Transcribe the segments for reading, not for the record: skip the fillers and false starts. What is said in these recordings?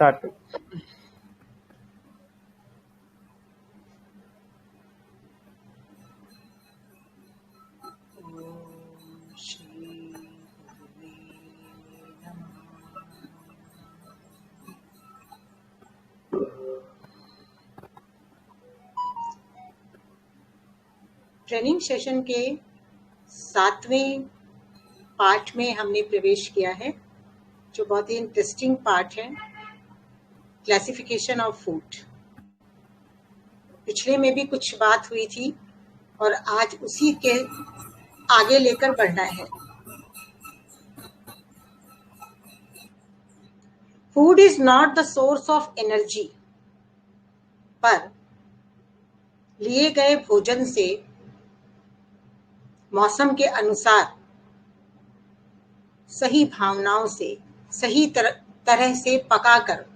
Start. Training session के 7वें part में हमने प्रवेश किया है, जो बहुत ही इंटरेस्टिंग पार्ट है, क्लासिफिकेशन ऑफ फूड। पिछले में भी कुछ बात हुई थी और आज उसी के आगे लेकर बढ़ना है। Food is not the source of energy, पर लिए गए भोजन से मौसम के अनुसार सही भावनाओं से सही तरह से पकाकर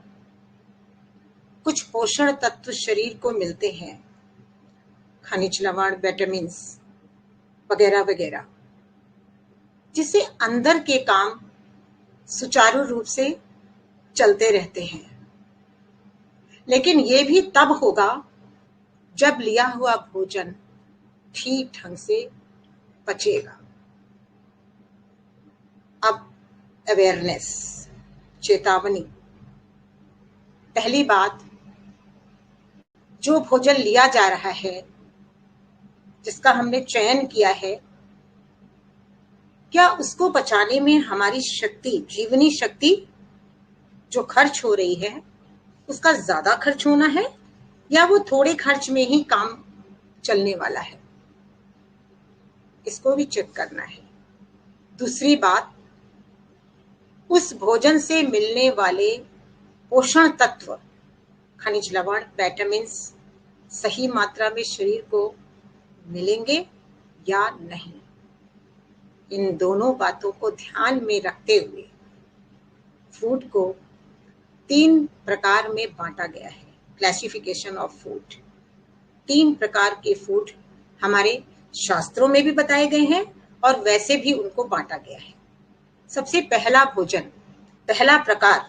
कुछ पोषण तत्व शरीर को मिलते हैं, खनिज लवण, विटामिन्स वगैरह वगैरह, जिससे अंदर के काम सुचारू रूप से चलते रहते हैं। लेकिन ये भी तब होगा जब लिया हुआ भोजन ठीक ढंग से पचेगा। अब अवेयरनेस, चेतावनी। पहली बात, जो भोजन लिया जा रहा है, जिसका हमने चयन किया है, क्या उसको पचाने में हमारी शक्ति, जीवनी शक्ति जो खर्च हो रही है, उसका ज्यादा खर्च होना है या वो थोड़े खर्च में ही काम चलने वाला है, इसको भी चेक करना है। दूसरी बात, उस भोजन से मिलने वाले पोषण तत्व, खनिज लवण, विटामिन्स सही मात्रा में शरीर को मिलेंगे या नहीं। इन दोनों बातों को ध्यान में रखते हुए फूड को 3 प्रकार में बांटा गया है। Classification of food. 3 प्रकार के फूड हमारे शास्त्रों में भी बताए गए हैं और वैसे भी उनको बांटा गया है। सबसे पहला भोजन, पहला प्रकार,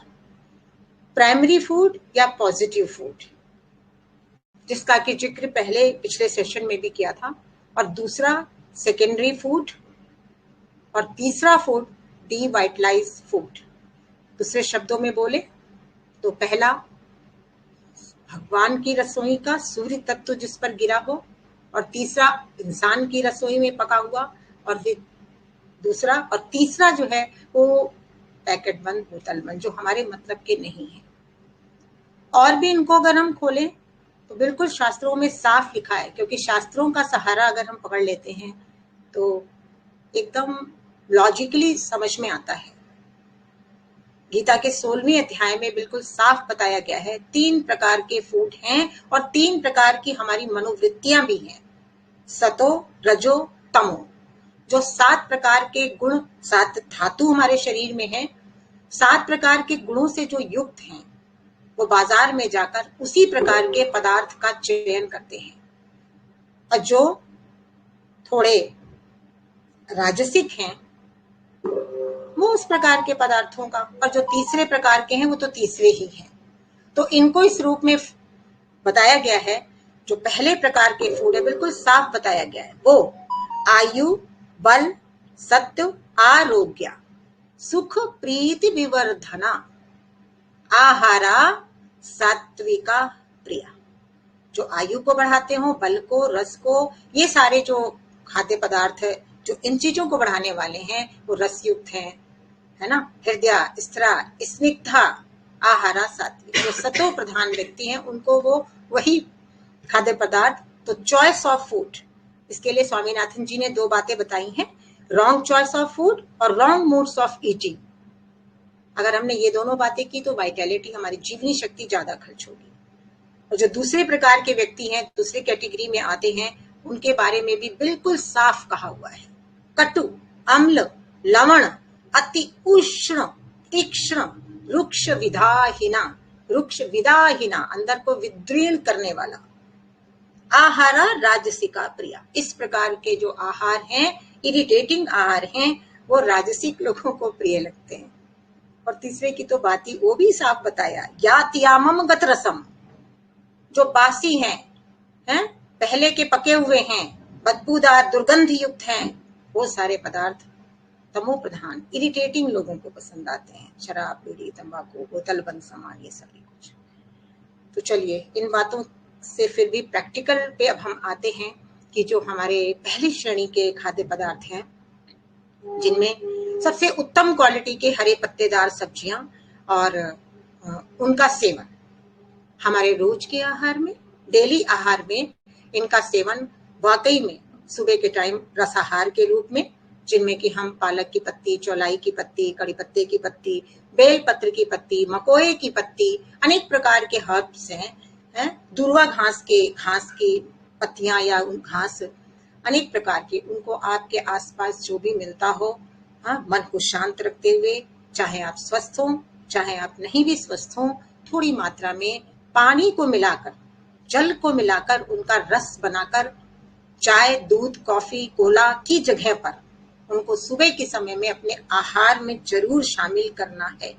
प्राइमरी फूड या पॉजिटिव फूड, जिसका कि जिक्र पहले पिछले सेशन में भी किया था, और दूसरा सेकेंडरी फूड, और तीसरा फूड डिवाइटलाइज फूड। दूसरे शब्दों में बोले तो पहला भगवान की रसोई का सूर्य तत्व जिस पर गिरा हो, और तीसरा इंसान की रसोई में पका हुआ, और फिर दूसरा और तीसरा जो है वो पैकेट बंद, बोतल बंद, जो हमारे मतलब के नहीं है। और भी इनको अगर हम खोलें तो बिल्कुल शास्त्रों में साफ लिखा है, क्योंकि शास्त्रों का सहारा अगर हम पकड़ लेते हैं तो एकदम लॉजिकली समझ में आता है। गीता के 16वें अध्याय में बिल्कुल साफ बताया गया है 3 प्रकार के फूड हैं और 3 प्रकार की हमारी मनोवृत्तियां भी हैं, सतो, रजो, तमो, जो 7 प्रकार के गुण, 7 धातु हमारे शरीर में हैं, 7 प्रकार के गुणों से जो युक्त हैं, वो बाजार में जाकर उसी प्रकार के पदार्थ का चयन करते हैं। और जो थोड़े राजसिक हैं वो उस प्रकार के पदार्थों का, और जो तीसरे प्रकार के हैं वो तो तीसरे ही हैं। तो इनको इस रूप में बताया गया है। जो पहले प्रकार के फूड है बिल्कुल साफ बताया गया है, वो आयु, बल, सत्व, आरोग्य, सुख, प्रीति विवर्धना, आहारा, सात्विका, प्रिया। जो आयु को बढ़ाते हो, बल को, रस को, ये सारे जो खाद्य पदार्थ है जो इन चीजों को बढ़ाने वाले हैं वो रस युक्त हैं, है ना। हृदय, स्त्रा, स्निग्धा, आहारा, सात्विक। जो सतो प्रधान व्यक्ति हैं उनको वो वही खाद्य पदार्थ। तो चॉइस ऑफ फूड, इसके लिए स्वामीनाथन जी ने 2 बातें बताई हैं, रॉन्ग चॉइस ऑफ फूड और रॉन्ग मूड्स ऑफ ईटिंग। अगर हमने ये दोनों बातें की तो वाइटैलिटी, हमारी जीवनी शक्ति ज्यादा खर्च होगी। और जो दूसरे प्रकार के व्यक्ति हैं, दूसरी कैटेगरी में आते हैं, उनके बारे में भी बिल्कुल साफ कहा हुआ है, कटु, अम्ल, लवण, अति उष्ण, तीक्ष्ण, रुक्ष विदाहीना, अंदर को विद्रीण करने वाला, आहारा, राजसिका, प्रिया। इस प्रकार के जो आहार हैं, इरिटेटिंग आहार हैं, वो राजसिक लोगों को प्रिय लगते हैं, और तीसरे की तो बात ही वो भी साफ बताया, यातियामम गत रसम, जो बासी हैं, पहले के पके हुए हैं, बदबूदार दुर्गंध युक्त हैं, वो सारे पदार्थ तमो प्रधान इरिटेटिंग लोगों को पसंद आते हैं। शराब, बीड़ी, तंबाकू, बोतल बंद सामान, ये सभी कुछ। तो चलिए इन बातों से फिर भी प्रैक्टिकल पे अब हम आते हैं कि जो हमारे पहली श्रेणी के खाद्य पदार्थ हैं, जिनमें सबसे उत्तम क्वालिटी के हरे पत्तेदार सब्जियां और उनका सेवन हमारे रोज के आहार में, डेली आहार में इनका सेवन वाकई में सुबह के टाइम रसाहार के रूप में, जिनमें कि हम पालक की पत्ती, चौलाई की पत्ती, कड़ी पत्ते की पत्ती, बेल पत्र की पत्ती, मकोए की पत्ती, अनेक प्रकार के हर्ब्स हैं, दूर्वा घास की पत्तियां या घास, अनेक प्रकार के, उनको आपके आसपास जो भी मिलता हो, मन को शांत रखते हुए, चाहे आप स्वस्थ हो चाहे आप नहीं भी स्वस्थ हो, थोड़ी मात्रा में पानी को मिलाकर, जल को मिलाकर, उनका रस बनाकर चाय, दूध, कॉफी, कोला की जगह पर उनको सुबह के समय में अपने आहार में जरूर शामिल करना है।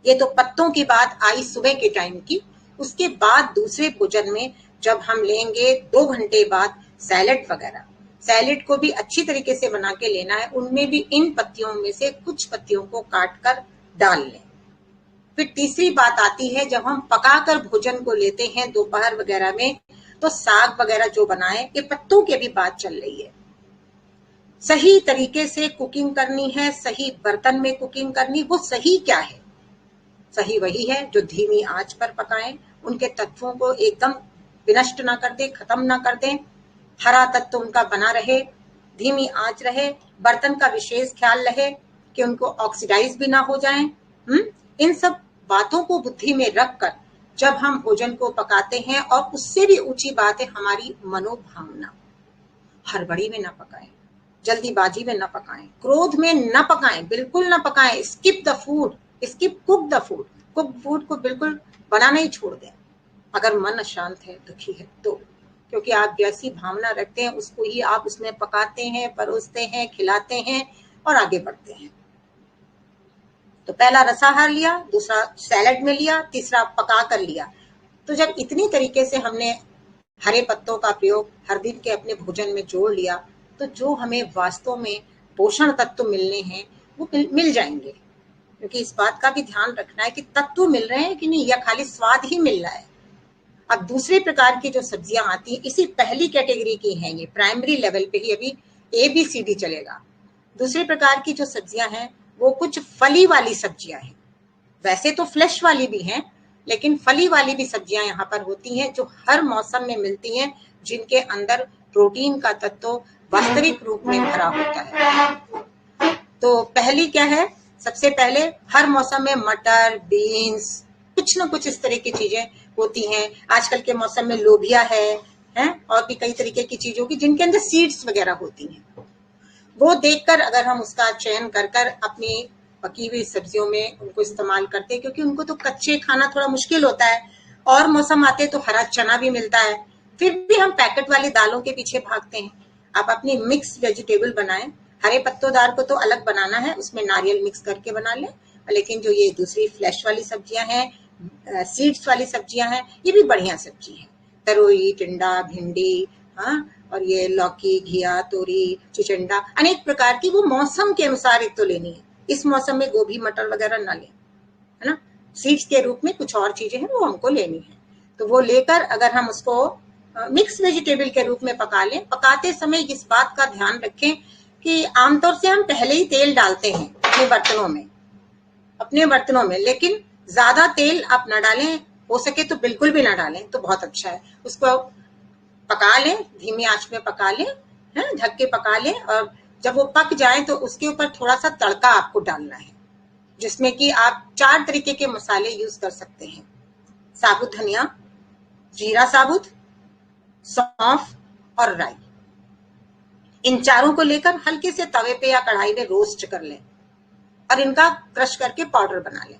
ये तो पत्तों की बात आई सुबह के टाइम की। उसके बाद दूसरे भोजन में जब हम लेंगे 2 घंटे बाद सैलेड वगैरह, सैलेड को भी अच्छी तरीके से बना के लेना है। उनमें भी इन पत्तियों में से कुछ पत्तियों को काट कर डाल लें। फिर तीसरी बात आती है, जब हम पकाकर भोजन को लेते हैं दोपहर वगैरह में, तो साग वगैरह जो बनाए, ये पत्तों की भी बात चल रही है। सही तरीके से कुकिंग करनी है, सही बर्तन में कुकिंग करनी। वो सही क्या है? सही वही है जो धीमी आंच पर पकाएं, उनके तत्वों को एकदम विनष्ट ना कर दें, खत्म ना कर दें, हरा तत्व उनका बना रहे, धीमी आंच रहे, बर्तन का विशेष ख्याल रहे कि उनको ऑक्सीडाइज भी ना हो जाएं। इन सब बातों को बुद्धि में रखकर जब हम भोजन को पकाते हैं, और उससे भी ऊंची बात है हमारी मनोभावना, हड़बड़ी में ना पकाएं, जल्दीबाजी में ना पकाएं, क्रोध में ना पकाएं, बिल्कुल ना पकाएं। Skip the food, skip cook the food, cook food को बिल्कुल बनाना ही छोड़ दें अगर मन अशांत है, दुखी है तो, क्योंकि आप जैसी भावना रखते हैं उसको ही आप उसमें पकाते हैं, परोसते हैं, खिलाते हैं और आगे बढ़ते हैं। तो पहला रसाहार लिया, दूसरा सैलेड में लिया, तीसरा पका कर लिया। तो जब इतनी तरीके से हमने हरे पत्तों का प्रयोग हर दिन के अपने भोजन में जोड़ लिया, तो जो हमें वास्तव में पोषण तत्व मिलने हैं वो मिल जाएंगे। क्योंकि इस बात का भी ध्यान रखना है कि तत्व मिल रहे हैं कि नहीं, या खाली स्वाद ही मिल रहा है। अब दूसरे प्रकार की जो सब्जियां आती है, इसी पहली कैटेगरी की हैं, ये प्राइमरी लेवल पे ही अभी ABCD चलेगा। दूसरे प्रकार की जो सब्जियां हैं वो कुछ फली वाली सब्जियां हैं। वैसे तो फ्लैश वाली भी हैं, लेकिन फली वाली भी सब्जियां यहाँ पर होती हैं जो हर मौसम में मिलती हैं, जिनके अंदर प्रोटीन का तत्व वास्तविक रूप में भरा होता है। तो पहली क्या है? सबसे पहले हर मौसम में मटर, बीन्स, कुछ ना कुछ इस तरह की चीजें होती हैं। आजकल के मौसम में लोबिया है, और भी कई तरीके की चीजें होगी जिनके अंदर सीड्स वगैरह होती हैं। वो देखकर अगर हम उसका चयन कर कर अपनी पकी हुई सब्जियों में उनको इस्तेमाल करते हैं, क्योंकि उनको तो कच्चे खाना थोड़ा मुश्किल होता है। और मौसम आते तो हरा चना भी मिलता है, फिर भी हम पैकेट वाली दालों के पीछे भागते हैं। आप अपनी मिक्स वेजिटेबल बनाएं। हरे पत्तोदार को तो अलग बनाना है, उसमें नारियल मिक्स करके बना लें, लेकिन जो ये दूसरी फ्लैश वाली सब्जियां हैं, सीड्स वाली सब्जियां हैं, ये भी बढ़िया सब्जी है। तरोई, टिंडा, भिंडी, और ये लौकी, घिया, तोरी, चिचिंडा, अनेक प्रकार की, वो मौसम के अनुसार एक तो लेनी है। इस मौसम में गोभी, मटर वगैरह ना लें, है ना। सीड्स के रूप में कुछ और चीजें हैं वो हमको लेनी है। तो वो लेकर अगर हम उसको मिक्स वेजिटेबल के रूप में पका लें, पकाते समय इस बात का ध्यान रखें कि आमतौर से हम पहले ही तेल डालते हैं अपने बर्तनों में, लेकिन ज्यादा तेल आप न डालें, हो सके तो बिल्कुल भी ना डालें तो बहुत अच्छा है। उसको पका लें, धीमी आंच में पका लें, ढक के पका लें, और जब वो पक जाए तो उसके ऊपर थोड़ा सा तड़का आपको डालना है, जिसमें कि आप 4 तरीके के मसाले यूज कर सकते हैं। साबुत धनिया, जीरा साबुत, सौंफ और राई। इन चारों को लेकर हल्के से तवे पे या कढ़ाई में रोस्ट कर लें और इनका क्रश करके पाउडर बना लें।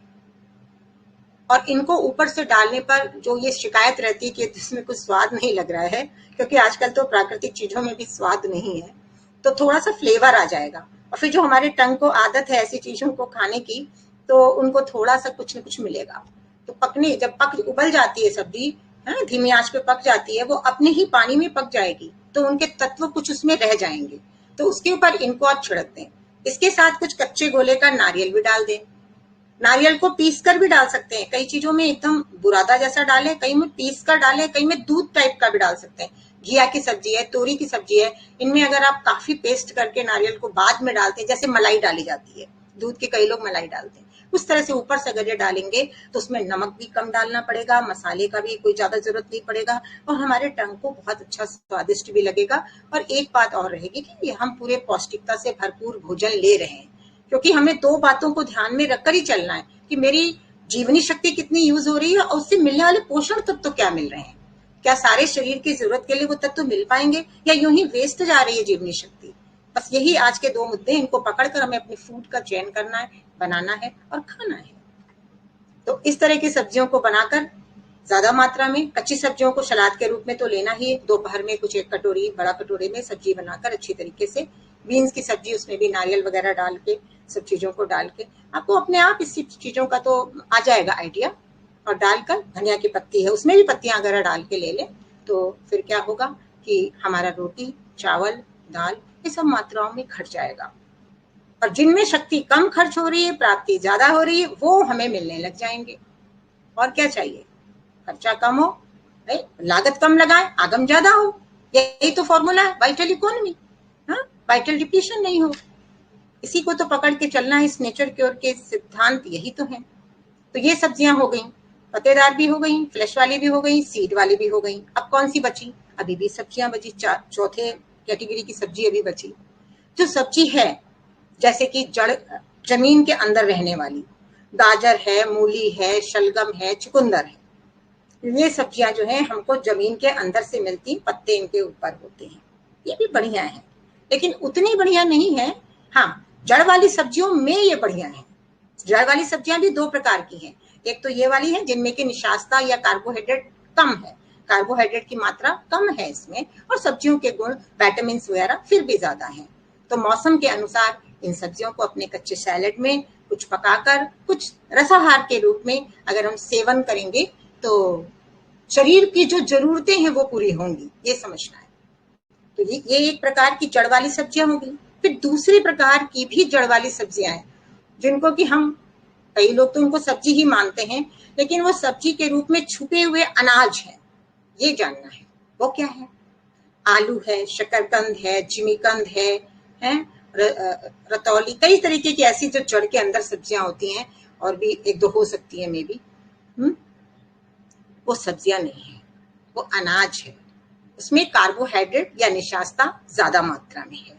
और इनको ऊपर से डालने पर जो ये शिकायत रहती है कि इसमें कुछ स्वाद नहीं लग रहा है, क्योंकि आजकल तो प्राकृतिक चीजों में भी स्वाद नहीं है, तो थोड़ा सा फ्लेवर आ जाएगा। और फिर जो हमारे टंग को आदत है ऐसी चीजों को खाने की, तो उनको थोड़ा सा कुछ न कुछ मिलेगा। तो पकने जब उबल जाती है सब्जी, है धीमी आंच पे पक जाती है, वो अपने ही पानी में पक जाएगी, तो उनके तत्व कुछ उसमें रह जाएंगे, तो उसके ऊपर इनको आप छिड़क दें। इसके साथ कुछ कच्चे गोले का नारियल भी डाल दें। नारियल को पीस कर भी डाल सकते हैं, कई चीजों में एकदम बुरादा जैसा डालें, कई में पीस कर डालें, कई में दूध टाइप का भी डाल सकते हैं। घिया की सब्जी है, तोरी की सब्जी है, इनमें अगर आप काफी पेस्ट करके नारियल को बाद में डालते हैं, जैसे मलाई डाली जाती है, दूध के कई लोग मलाई डालते हैं, उस तरह से ऊपर से अगर ये डालेंगे तो उसमें नमक भी कम डालना पड़ेगा, मसाले का भी कोई ज्यादा जरूरत नहीं पड़ेगा, और हमारे टंग को बहुत अच्छा स्वादिष्ट भी लगेगा। और एक बात और रहेगी कि हम पूरे पौष्टिकता से भरपूर भोजन ले रहे हैं, क्योंकि हमें दो बातों को ध्यान में रखकर ही चलना है कि मेरी जीवनी शक्ति कितनी यूज हो रही है और उससे मिलने वाले पोषण तत्व क्या मिल रहे हैं, क्या सारे शरीर की जरूरत के लिए वो तत्व मिल पाएंगे या यूं ही वेस्ट जा रही है जीवनी शक्ति। बस यही आज के दो मुद्दे, इनको पकड़कर हमें अपने फूड का चयन करना है, बनाना है और खाना है। तो इस तरह की सब्जियों को बनाकर ज्यादा मात्रा में, कच्ची सब्जियों को सलाद के रूप में तो लेना ही, दोपहर में कुछ एक कटोरी बड़ा कटोरे में सब्जी बनाकर अच्छी तरीके से, बीन्स की सब्जी उसमें भी नारियल वगैरह डाल के, सब चीजों को डाल के, आपको अपने आप इस चीजों का तो आ जाएगा आइडिया। और डालकर धनिया की पत्ती है उसमें भी पत्तियां वगैरह डाल के ले लें, तो फिर क्या होगा कि हमारा रोटी, चावल, दाल ये सब मात्राओं में घट जाएगा, और जिनमें शक्ति कम खर्च हो रही है, प्राप्ति ज्यादा हो रही है, वो हमें मिलने लग जाएंगे। और क्या चाहिए, खर्चा कम हो, लागत कम लगाए, आगम ज्यादा हो, यही तो फॉर्मूला है वाइटल इकोनॉमी। वाइटल डिप्लीशन नहीं हो, इसी को तो पकड़ के चलना है, इस नेचर क्योर के सिद्धांत यही तो है। तो ये सब्जियां हो गई, पत्तेदार भी हो गई, फ्लैश वाली भी हो गई, सीड वाली भी हो गई। अब कौन सी बची, अभी भी सब्जियां बची, चौथे कैटेगरी की सब्जी अभी बची, जो सब्जी है जैसे कि जड़ जमीन के अंदर रहने वाली, गाजर है, मूली है, शलगम है, चुकंदर है, ये सब्जियां जो है हमको जमीन के अंदर से मिलती, पत्ते इनके ऊपर होते हैं, ये भी बढ़िया है, लेकिन उतनी बढ़िया नहीं है। हाँ, जड़ वाली सब्जियों में ये बढ़िया है। जड़ वाली सब्जियां भी दो प्रकार की हैं, एक तो ये वाली है जिनमें की निशास्ता या कार्बोहाइड्रेट कम है, कार्बोहाइड्रेट की मात्रा कम है इसमें, और सब्जियों के गुण विटामिन वगैरह फिर भी ज्यादा है। तो मौसम के अनुसार इन सब्जियों को अपने कच्चे सैलेड में, कुछ पकाकर, कुछ रसाहार के रूप में अगर हम सेवन करेंगे तो शरीर की जो जरूरतें हैं वो पूरी होंगी, ये समझना है। तो ये एक प्रकार की जड़ वाली सब्जियां होगी। फिर दूसरी प्रकार की भी जड़ वाली सब्जियां हैं, जिनको कि हम, कई लोग तो उनको सब्जी ही मानते हैं, लेकिन वो सब्जी के रूप में छुपे हुए अनाज है, ये जानना है वो क्या है। आलू है, शकरकंद है, जिमीकंद है, रतौली, कई तरीके की ऐसी जो जड़ के अंदर सब्जियां होती हैं, और भी एक दो हो सकती है मे बी, वो सब्जियां नहीं है, वो अनाज है, उसमें कार्बोहाइड्रेट या निशास्ता ज्यादा मात्रा में है।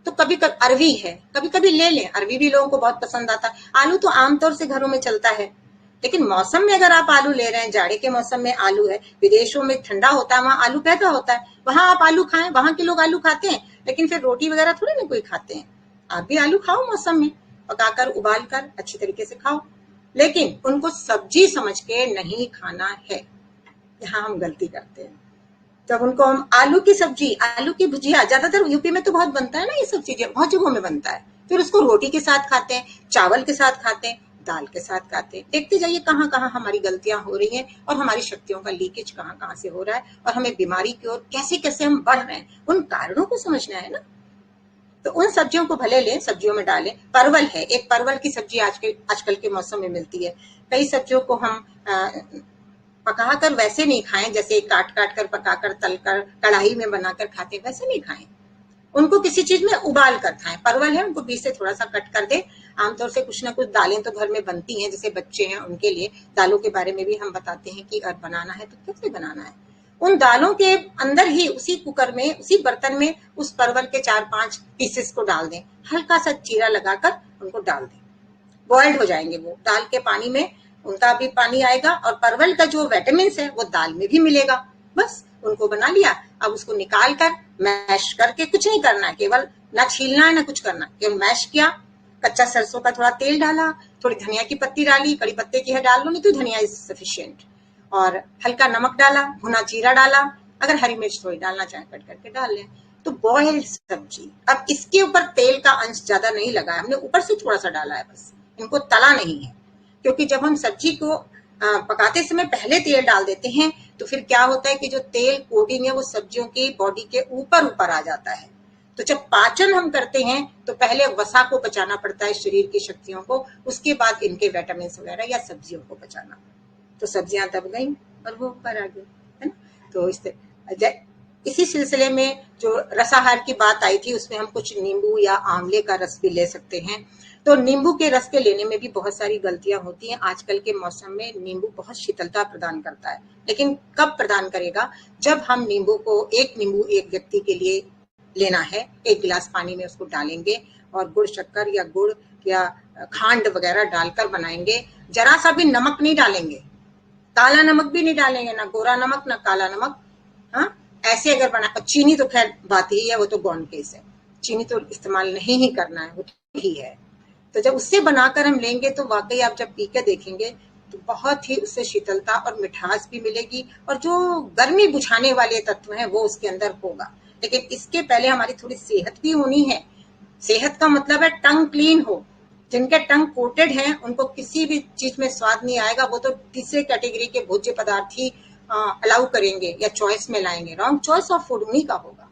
तो कभी कभी अरवी है, कभी कभी ले लें, अरवी भी लोगों को बहुत पसंद आता है। आलू तो आमतौर से घरों में चलता है, लेकिन मौसम में अगर आप आलू ले रहे हैं, जाड़े के मौसम में आलू है, विदेशों में ठंडा होता है, वहां आलू पैदा होता है, वहां आप आलू खाएं, वहां के लोग आलू खाते हैं, लेकिन फिर रोटी वगैरह थोड़ी ना कोई खाते हैं। आप भी आलू खाओ, मौसम में पकाकर, उबाल कर अच्छी तरीके से खाओ, लेकिन उनको सब्जी समझ के नहीं खाना है, यहाँ हम गलती करते हैं। जब उनको हम आलू की सब्जी, आलू की भुजिया, ज्यादातर यूपी में तो बहुत बनता है ना, ये सब चीजें बहुत जगहों में बनता है, फिर उसको रोटी के साथ खाते हैं, चावल के साथ खाते हैं, दाल के साथ खाते हैं। देखते जाइए कहाँ कहाँ हमारी गलतियां हो रही हैं, और हमारी शक्तियों का लीकेज कहाँ कहाँ से हो रहा है, और हमें बीमारी की ओर कैसे कैसे हम बढ़ रहे हैं, उन कारणों को समझना है ना। तो उन सब्जियों को भले लें, सब्जियों में डालें। परवल है, एक परवल की सब्जी आजकल के मौसम में मिलती है। कई सब्जियों को हम पकाकर वैसे नहीं खाएं, जैसे काट काट कर, पकाकर, तलकर, कढ़ाई में बनाकर खाते, वैसे नहीं खाएं, उनको किसी चीज में उबाल कर खाएं। परवल है, उनको बीच से थोड़ा सा कट कर दे। आमतौर से कुछ ना कुछ दालें तो घर में बनती हैं, जैसे बच्चे हैं उनके लिए दालों के बारे में भी हम बताते हैं कि अगर बनाना है तो कैसे बनाना है। उन दालों के अंदर ही, उसी कुकर में, उसी बर्तन में, उस परवल के 4-5 पीसेस को डाल दें, हल्का सा जीरा लगाकर उनको डाल दें, बॉइल्ड हो जाएंगे वो, डाल के पानी में उनका भी पानी आएगा, और परवल का जो विटामिन है वो दाल में भी मिलेगा। बस उनको बना लिया। अब उसको निकाल कर मैश करके, कुछ नहीं करना है, केवल ना छीलना है ना कुछ करना, केवल मैश किया, कच्चा सरसों का थोड़ा तेल डाला, थोड़ी धनिया की पत्ती डाली, कड़ी पत्ते की है डाल लो, नहीं तो धनिया इज सफिशिएंट, और हल्का नमक डाला, भुना जीरा डाला, अगर हरी मिर्च थोड़ी डालना चाहे कट करके डाल लें, तो बॉइल्ड सब्जी, अब इसके ऊपर तेल का अंश ज्यादा नहीं लगा है, हमने ऊपर से थोड़ा सा डाला है बस, इनको तला नहीं है। क्योंकि जब हम सब्जी को पकाते समय पहले तेल डाल देते हैं तो फिर क्या होता है कि जो तेल कोटिंग है वो सब्जियों की बॉडी के ऊपर ऊपर आ जाता है। तो जब पाचन हम करते हैं तो पहले वसा को बचाना पड़ता है, शरीर की शक्तियों को, उसके बाद इनके विटामिन वगैरह या सब्जियों को बचाना। तो सब्जियां दब गई और वो ऊपर आ गई, है ना। तो इसी सिलसिले में जो रसाहार की बात आई थी उसमें हम कुछ नींबू या आंवले का रस भी ले सकते हैं। तो नींबू के रस के लेने में भी बहुत सारी गलतियां होती हैं। आजकल के मौसम में नींबू बहुत शीतलता प्रदान करता है, लेकिन कब प्रदान करेगा? जब हम नींबू को, एक नींबू एक व्यक्ति के लिए लेना है, 1 गिलास पानी में उसको डालेंगे और गुड़ शक्कर या गुड़ या खांड वगैरह डालकर बनाएंगे। जरा सा भी नमक नहीं डालेंगे, काला नमक भी नहीं डालेंगे, ना गोरा नमक ना काला नमक। हाँ, ऐसे अगर बना, चीनी तो खैर बात ही है, वो तो गौन केस है, चीनी तो इस्तेमाल नहीं ही करना है, वो ही है। तो जब उससे बनाकर हम लेंगे तो वाकई आप जब पी के देखेंगे तो बहुत ही उससे शीतलता और मिठास भी मिलेगी और जो गर्मी बुझाने वाले तत्व हैं वो उसके अंदर होगा। लेकिन इसके पहले हमारी थोड़ी सेहत भी होनी है। सेहत का मतलब है टंग क्लीन हो। जिनके टंग कोटेड हैं उनको किसी भी चीज में स्वाद नहीं आएगा, वो तो तीसरे कैटेगरी के भोज्य पदार्थ ही अलाउ करेंगे या चॉइस में लाएंगे। रॉन्ग चॉइस ऑफ फूड उन्हीं का होगा।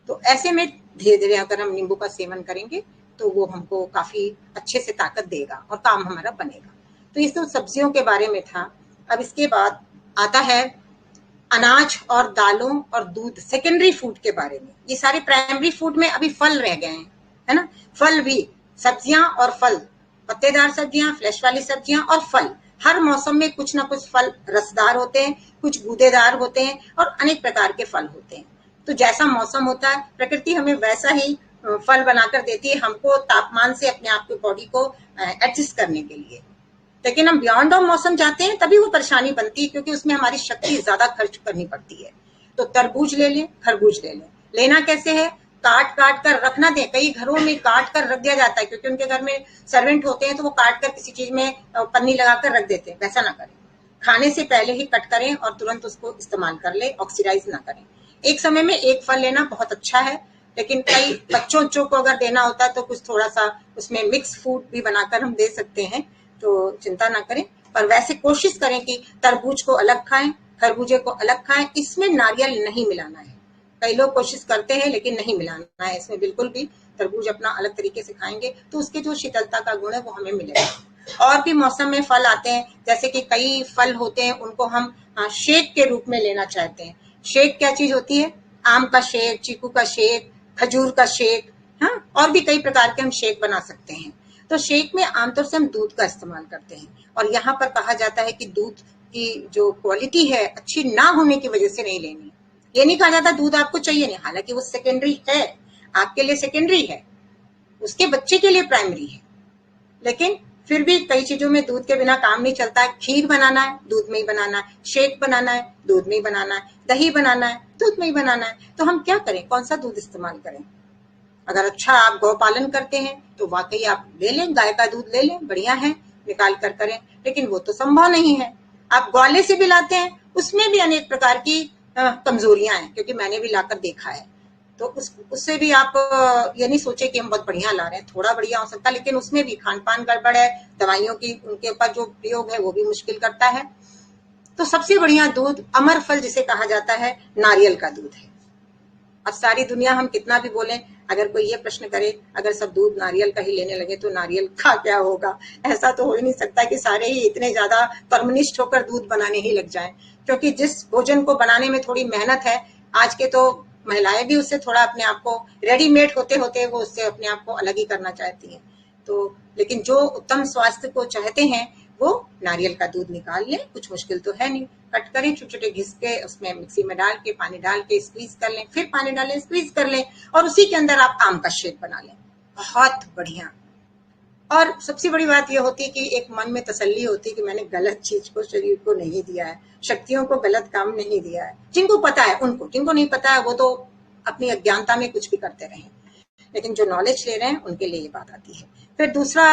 तो ऐसे में धीरे धीरे अगर हम नींबू का सेवन करेंगे तो वो हमको काफी अच्छे से ताकत देगा और काम हमारा बनेगा। तो इस तो सब्जियों के बारे में था। अब इसके बाद आता है अनाज और दालों और दूध, सेकेंडरी फूड के बारे में। ये सारे प्राइमरी फूड में अभी फल रह गए हैं, है ना। फल भी, सब्जियां और फल, पत्तेदार सब्जियां, फ्लैश वाली सब्जियां और फल। हर मौसम में कुछ ना कुछ फल रसदार होते हैं, कुछ गूदेदार होते हैं और अनेक प्रकार के फल होते हैं। तो जैसा मौसम होता है प्रकृति हमें वैसा ही फल बनाकर देती है, हमको तापमान से अपने आप की बॉडी को एडजस्ट करने के लिए। लेकिन हम बियॉन्ड ऑफ मौसम जाते हैं तभी वो परेशानी बनती है, क्योंकि उसमें हमारी शक्ति ज्यादा खर्च करनी पड़ती है। तो तरबूज ले लें, खरबूज ले लें। लेना कैसे है? काट काट कर रखना दें। कई घरों में काट कर रख दिया जाता है क्योंकि उनके घर में सर्वेंट होते हैं, तो वो काट कर किसी चीज में पन्नी लगाकर रख देते हैं। वैसा ना करें, खाने से पहले ही कट करें और तुरंत उसको इस्तेमाल कर ले, ऑक्सीडाइज ना करें। एक समय में एक फल लेना बहुत अच्छा है, लेकिन कई बच्चों को अगर देना होता है तो कुछ थोड़ा सा उसमें मिक्स फूड भी बनाकर हम दे सकते हैं, तो चिंता ना करें। पर वैसे कोशिश करें कि तरबूज को अलग खाएं, खरबूजे को अलग खाएं। इसमें नारियल नहीं मिलाना है। कई लोग कोशिश करते हैं लेकिन नहीं मिलाना है इसमें बिल्कुल भी। तरबूज अपना अलग तरीके से खाएंगे तो उसके जो शीतलता का गुण है वो हमें मिलेगा। और भी मौसम में फल आते हैं, जैसे कि कई फल होते हैं उनको हम शेक के रूप में लेना चाहते हैं। शेक क्या चीज होती है? आम का शेक, चीकू का शेक, खजूर का शेक, हाँ, और भी कई प्रकार के हम शेक बना सकते हैं। तो शेक में आमतौर से हम दूध का इस्तेमाल करते हैं और यहाँ पर कहा जाता है कि दूध की जो क्वालिटी है अच्छी ना होने की वजह से नहीं लेनी। ये नहीं कहा जाता दूध आपको चाहिए नहीं, हालांकि वो सेकेंडरी है, आपके लिए सेकेंडरी है, उसके बच्चे के लिए प्राइमरी है। लेकिन फिर भी कई चीजों में दूध के बिना काम नहीं चलता है। खीर बनाना है, दूध में ही बनाना है। शेक बनाना है, दूध में ही बनाना है। दही बनाना है, दूध में ही बनाना है। तो हम क्या करें, कौन सा दूध इस्तेमाल करें? अगर अच्छा आप गौ पालन करते हैं तो वाकई आप ले लें, गाय का दूध ले लें, बढ़िया है, निकाल कर करें। लेकिन वो तो संभव नहीं है। आप ग्वाले से भी लाते हैं, उसमें भी अनेक प्रकार की कमजोरियां हैं, क्योंकि मैंने भी लाकर देखा है। तो उससे भी आप ये नहीं सोचे कि हम बहुत बढ़िया ला रहे हैं। थोड़ा बढ़िया हो सकता है लेकिन उसमें भी खान पान गड़बड़ है, दवाइयों की उनके ऊपर जो प्रयोग है वो भी मुश्किल करता है। तो सबसे बढ़िया दूध, अमर फल जिसे कहा जाता है, नारियल का दूध है। अब सारी दुनिया हम कितना भी बोलें, अगर कोई ये प्रश्न करे अगर सब दूध नारियल का ही लेने लगे तो नारियल का क्या होगा? ऐसा तो हो ही नहीं सकता कि सारे ही इतने ज्यादा परमनिष्ठ होकर दूध बनाने ही लग जाएं। क्योंकि जिस भोजन को बनाने में थोड़ी मेहनत है, आज के तो महिलाएं भी उससे थोड़ा अपने आप को, रेडीमेड होते होते वो उससे अपने आप को अलग ही करना चाहती हैं। तो लेकिन जो उत्तम स्वास्थ्य को चाहते हैं वो नारियल का दूध निकाल लें, कुछ मुश्किल तो है नहीं। कट करें, छोटे छोटे घिस के उसमें मिक्सी में डाल के, पानी डाल के स्क्वीज कर लें, फिर पानी डालें, स्क्वीज कर लें और उसी के अंदर आप आम का शेक बना लें। बहुत बढ़िया। और सबसे बड़ी बात यह होती है कि एक मन में तसल्ली होती है कि मैंने गलत चीज को शरीर को नहीं दिया है, शक्तियों को गलत काम नहीं दिया है। जिनको पता है उनको, जिनको नहीं पता है वो तो अपनी अज्ञानता में कुछ भी करते रहे, लेकिन जो नॉलेज ले रहे हैं उनके लिए ये बात आती है। फिर दूसरा,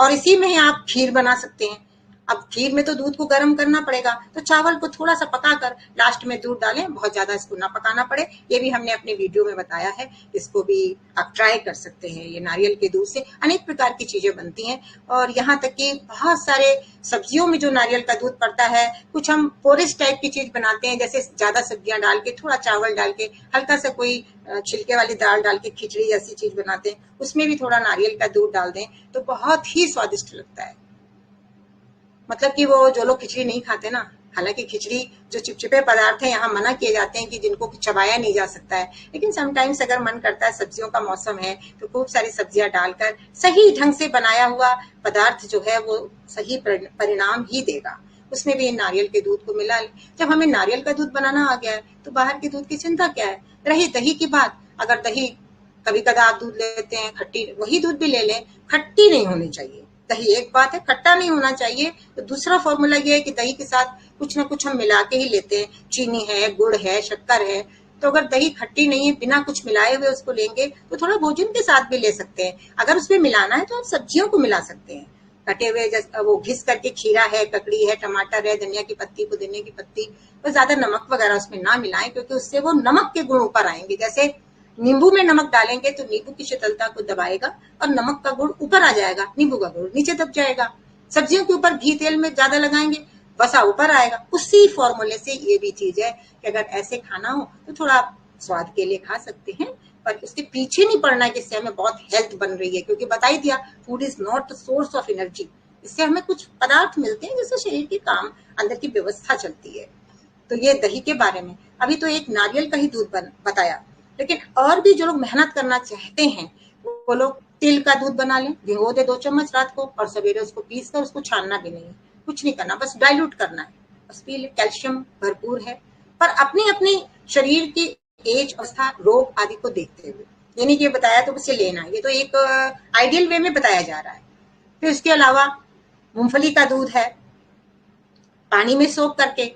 और इसी में ही आप खीर बना सकते हैं। अब खीर में तो दूध को गर्म करना पड़ेगा, तो चावल को थोड़ा सा पकाकर लास्ट में दूध डालें, बहुत ज्यादा इसको ना पकाना पड़े। ये भी हमने अपने वीडियो में बताया है, इसको भी आप ट्राई कर सकते हैं। ये नारियल के दूध से अनेक प्रकार की चीजें बनती हैं, और यहाँ तक कि बहुत सारे सब्जियों में जो नारियल का दूध पड़ता है, कुछ हम पोरिश टाइप की चीज बनाते हैं, जैसे ज्यादा सब्जियां डाल के, थोड़ा चावल डाल के, हल्का सा कोई छिलके वाली दाल डाल के खिचड़ी जैसी चीज बनाते हैं, उसमें भी थोड़ा नारियल का दूध डाल दें तो बहुत ही स्वादिष्ट लगता है। मतलब कि वो जो लोग खिचड़ी नहीं खाते ना, हालांकि खिचड़ी जो चिपचिपे पदार्थ है यहाँ मना किए जाते हैं कि जिनको चबाया नहीं जा सकता है, लेकिन समटाइम्स अगर मन करता है, सब्जियों का मौसम है तो खूब सारी सब्जियां डालकर सही ढंग से बनाया हुआ पदार्थ जो है वो सही परिणाम ही देगा। उसमें भी नारियल के दूध को मिला। जब हमें नारियल का दूध बनाना आ गया है तो बाहर के दूध की चिंता क्या है। रही दही की बात, अगर दही कभी कदा आप दूध लेते हैं खट्टी, वही दूध भी ले लें, खट्टी नहीं होनी चाहिए। दही एक बात है, खट्टा नहीं होना चाहिए। तो दूसरा फॉर्मूला ये है कि दही के साथ कुछ ना कुछ हम मिला के ही लेते हैं, चीनी है, गुड़ है, शक्कर है। तो अगर दही खट्टी नहीं है, बिना कुछ मिलाए हुए उसको लेंगे तो थोड़ा भोजन के साथ भी ले सकते हैं। अगर उसमें मिलाना है तो आप सब्जियों को मिला सकते हैं, कटे हुए, जैसे वो घिस करके, खीरा है, ककड़ी है, टमाटर है, धनिया की पत्ती, पुदीने की पत्ती, तो ज्यादा नमक वगैरह उसमें ना मिलाएं, क्योंकि उससे वो नमक के गुण ऊपर आएंगे। जैसे नींबू में नमक डालेंगे तो नींबू की शीतलता को दबाएगा और नमक का गुण ऊपर आ जाएगा, नींबू का गुण नीचे दब जाएगा। सब्जियों के ऊपर घी तेल में ज्यादा लगाएंगे, वसा ऊपर आएगा। उसी फॉर्मूले से ये भी चीज है कि अगर ऐसे खाना हो तो थोड़ा स्वाद के लिए खा सकते हैं, पर उसके पीछे नहीं पड़ना है कि इससे हमें बहुत हेल्थ बन रही है, क्योंकि बता ही दिया, food is not source of energy. इससे हमें कुछ पदार्थ मिलते हैं जिससे शरीर के काम, अंदर की व्यवस्था चलती है। तो ये दही के बारे में। अभी तो एक नारियल का ही दूध बताया, लेकिन और भी जो लोग मेहनत करना चाहते हैं वो लोग तिल का दूध बना लें, भिगो दे 2 चम्मच रात को, और सवेरे उसको पीस कर, उसको छानना भी नहीं है, कुछ नहीं करना, बस डाइल्यूट करना है, बस पी ले। कैल्शियम भरपूर है। पर अपनी अपनी शरीर की एज, अवस्था, रोग आदि को देखते हुए, यानी कि बताया तो उसे लेना, ये तो एक आइडियल वे में बताया जा रहा है। फिर उसके अलावा मूंगफली का दूध है, पानी में सोख करके,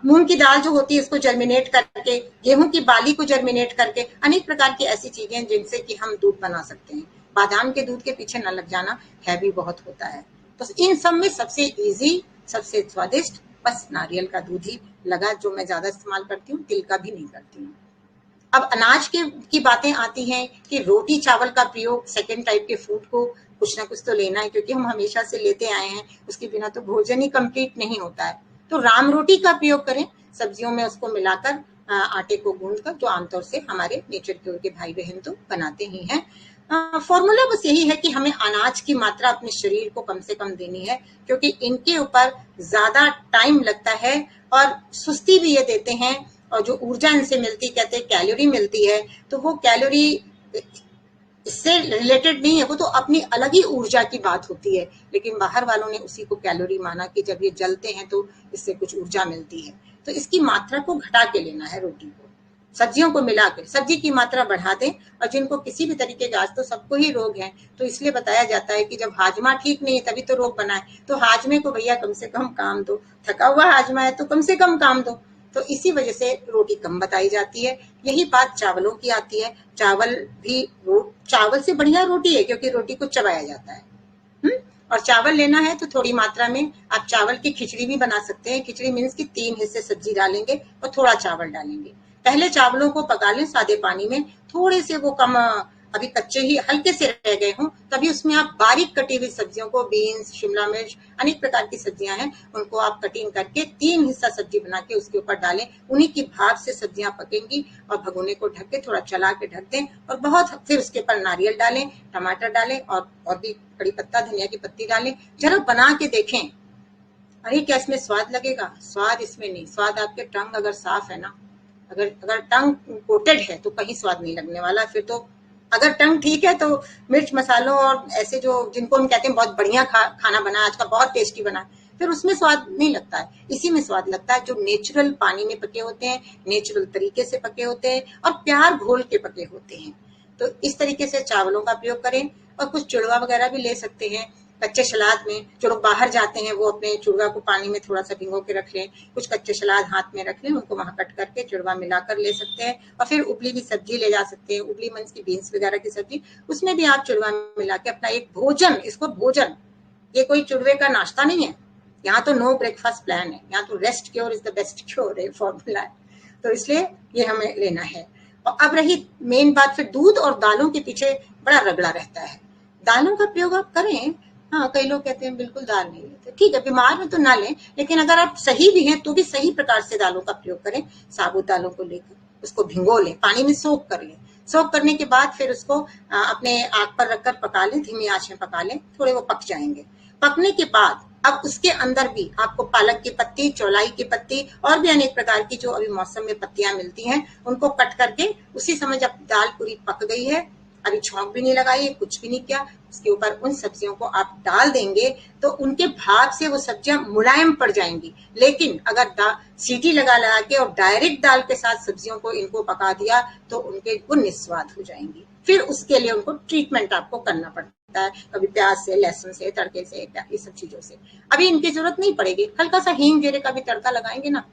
मूंग की दाल जो होती है इसको जर्मिनेट करके, गेहूं की बाली को जर्मिनेट करके, अनेक प्रकार की ऐसी चीजें जिनसे कि हम दूध बना सकते हैं। बादाम के दूध के पीछे न लग जाना, हैवी बहुत होता है। तो इन सब में सबसे इजी, सबसे स्वादिष्ट बस नारियल का दूध ही लगा, जो मैं ज्यादा इस्तेमाल करती हूँ, तिल का भी नहीं करती हूँ। अब अनाज की बातें आती हैं कि रोटी चावल का प्रयोग, सेकेंड टाइप के फूड को कुछ ना कुछ तो लेना है, क्योंकि हम हमेशा से लेते आए हैं, उसके बिना तो भोजन ही कंप्लीट नहीं होता है। तो राम रोटी का प्रयोग करें, सब्जियों में उसको मिलाकर, आटे को गूंदकर, जो आमतौर से हमारे नेचर के उनके भाई बहन तो बनाते ही हैं। फॉर्मूला बस यही है कि हमें अनाज की मात्रा अपने शरीर को कम से कम देनी है, क्योंकि इनके ऊपर ज्यादा टाइम लगता है और सुस्ती भी ये देते हैं, और जो ऊर्जा इनसे मिलती, कहते हैं कैलोरी मिलती है, तो वो कैलोरी इससे रिलेटेड नहीं है, वो तो अपनी अलग ही ऊर्जा की बात होती है। लेकिन बाहर वालों ने उसी को कैलोरी माना कि जब ये जलते हैं तो इससे कुछ ऊर्जा मिलती है। तो इसकी मात्रा को घटा के लेना है रोटी को, सब्जियों को मिलाकर सब्जी की मात्रा बढ़ा दें। और जिनको किसी भी तरीके का, आज तो सबको ही रोग है, तो इसलिए बताया जाता है कि जब हाजमा ठीक नहीं है तभी तो रोग बना है, तो हाजमे को भैया कम से कम काम दो, थका हुआ हाजमा है तो कम से कम काम दो। तो इसी वजह से रोटी कम बताई जाती है। यही बात चावलों की आती है, चावल भी चावल से बढ़िया रोटी है, क्योंकि रोटी को चबाया जाता है। और चावल लेना है तो थोड़ी मात्रा में आप चावल की खिचड़ी भी बना सकते हैं। खिचड़ी मीन्स की 3 हिस्से सब्जी डालेंगे और थोड़ा चावल डालेंगे। पहले चावलों को पका लें सादे पानी में, थोड़े से वो कम, अभी कच्चे ही हल्के से रह गए हों, तभी उसमें आप बारीक कटी हुई सब्जियों को, बीन्स, शिमला मिर्च, अनेक प्रकार की सब्जियां हैं, उनको आप कटिंग करके 3 हिस्सा सब्जी बना के उसके ऊपर डालें। उन्हीं की भाप से सब्जियां पकेंगी, और भगोने को ढक के थोड़ा चला के ढक दें, और बहुत, फिर उसके ऊपर नारियल डालें, टमाटर डालें, और भी कड़ी पत्ता, धनिया की पत्ती डालें। जरा बना के देखें, अरे क्या इसमें स्वाद लगेगा? स्वाद इसमें नहीं, स्वाद आपके टंग अगर साफ है ना, अगर टंग कोटेड है तो कहीं स्वाद नहीं लगने वाला। फिर तो अगर टंग ठीक है तो मिर्च मसालों और ऐसे जो जिनको हम कहते हैं बहुत बढ़िया खाना बना, आज का बहुत टेस्टी बना, फिर उसमें स्वाद नहीं लगता है। इसी में स्वाद लगता है जो नेचुरल पानी में पके होते हैं, नेचुरल तरीके से पके होते हैं, और प्यार घोल के पके होते हैं। तो इस तरीके से चावलों का प्रयोग करें। और कुछ चुड़वा वगैरह भी ले सकते हैं कच्चे सलाद में। जो लोग बाहर जाते हैं वो अपने चुड़वा को पानी में थोड़ा सा भिगो के रख लें, कुछ कच्चे सलाद हाथ में रख लें, उनको वहां कट करके चुड़वा मिलाकर ले सकते हैं। और फिर उबली हुई सब्जी ले जा सकते हैं, उबली मंच की बीन्स वगैरह की सब्जी, उसमें भी आप चुड़वा मिला के अपना एक भोजन, इसको भोजन, ये कोई चुड़वे का नाश्ता नहीं है, यहाँ तो नो ब्रेकफास्ट प्लान है, यहाँ तो rest cure is the best cure है फॉर्मूला है। तो इसलिए ये हमें लेना है। और अब रही मेन बात, फिर दूध और दालों के पीछे बड़ा रगड़ा रहता है। दालों का प्रयोग आप करें, हाँ कई लोग कहते हैं बिल्कुल दाल नहीं लेते, ठीक है बीमार में तो ना लें, लेकिन अगर आप सही भी हैं तो भी सही प्रकार से दालों का प्रयोग करें। साबुत दालों को लेकर उसको भिगो लें, पानी में सोख कर लें, सोख करने के बाद फिर उसको अपने आग पर रखकर पका लें, धीमी आंच में पका लें, थोड़े वो पक जाएंगे। पकने के बाद अब उसके अंदर भी आपको पालक की पत्ती, चौलाई की पत्ती और भी अनेक प्रकार की जो अभी मौसम में पत्तियां मिलती हैं उनको कट करके उसी समय जब दाल पूरी पक गई है, अभी छौंक भी नहीं लगाई, कुछ भी नहीं किया, उसके ऊपर उन सब्जियों को आप डाल देंगे तो उनके भाप से वो सब्जियां मुलायम पड़ जाएंगी। लेकिन अगर सीटी लगा लगा के और डायरेक्ट दाल के साथ सब्जियों को इनको पका दिया तो उनके वो निस्वाद हो जाएंगी। फिर उसके लिए उनको ट्रीटमेंट आपको करना पड़ता है, कभी प्याज से, लहसुन से, तड़के से, ये सब चीजों से। अभी इनकी जरूरत नहीं पड़ेगी, हल्का सा हींग जीरे का भी तड़का लगाएंगे ना,